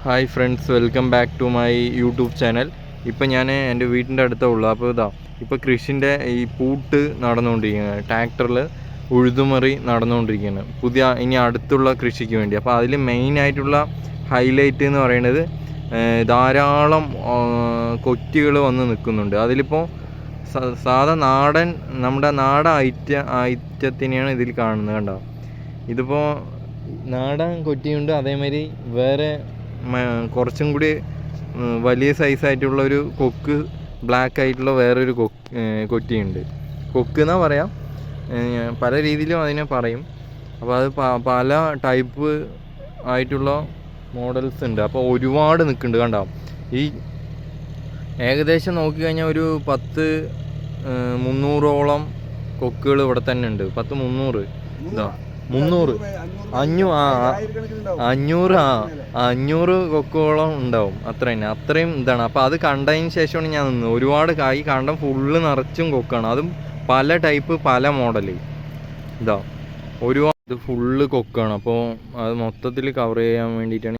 Hi friends, welcome back to my YouTube channel. ഇപ്പം ഞാൻ എൻ്റെ വീട്ടിൻ്റെ അടുത്തേ ഉള്ളൂ. അപ്പോൾ ഇപ്പോൾ കൃഷിൻ്റെ ഈ പൂട്ട് നടന്നുകൊണ്ടിരിക്കുകയാണ്. ട്രാക്ടറിൽ ഉഴുതുമറി നടന്നുകൊണ്ടിരിക്കുകയാണ് ഇനി അടുത്തുള്ള കൃഷിക്ക് വേണ്ടി. അപ്പോൾ അതിൽ മെയിനായിട്ടുള്ള ഹൈലൈറ്റ് എന്ന് പറയുന്നത് ധാരാളം കൊറ്റികൾ വന്ന് നിൽക്കുന്നുണ്ട്. അതിലിപ്പോൾ സാധാ നാടൻ നമ്മുടെ ഐറ്റത്തിനെയാണ് ഇതിൽ കാണുന്നത്. കണ്ടോ, ഇതിപ്പോൾ നാടൻ കൊറ്റിയുണ്ട്, അതേമാതിരി വേറെ കുറച്ചും കൂടി വലിയ സൈസായിട്ടുള്ള ഒരു കൊക്ക്, ബ്ലാക്ക് ആയിട്ടുള്ള വേറൊരു കൊറ്റിയുണ്ട്. കൊക്ക് എന്നാ പറയാം, പല രീതിയിലും അതിനെ പറയും. അപ്പോൾ അത് പല ടൈപ്പ് ആയിട്ടുള്ള മോഡൽസ് ഉണ്ട്. അപ്പോൾ ഒരുപാട് നിൽക്കുന്നുണ്ട്. കണ്ടോ, ഈ ഏകദേശം നോക്കിക്കഴിഞ്ഞാൽ ഒരു 300ഓളം കൊക്കുകൾ ഇവിടെ തന്നെ ഉണ്ട്. 300 500 കൊക്കോളം ഉണ്ടാവും. അത്രയും ഇതാണ്. അപ്പോൾ അത് കണ്ടതിന് ശേഷമാണ് ഞാൻ നിന്നത്. ഒരുപാട് ഈ കണ്ടം ഫുള്ള് നിറച്ചും കൊക്കാണ്. അതും പല ടൈപ്പ്, പല മോഡൽ. ഒരുപാട് ഫുള്ള് കൊക്കാണ്. അപ്പോൾ അത് മൊത്തത്തിൽ കവർ ചെയ്യാൻ വേണ്ടിയിട്ടാണ്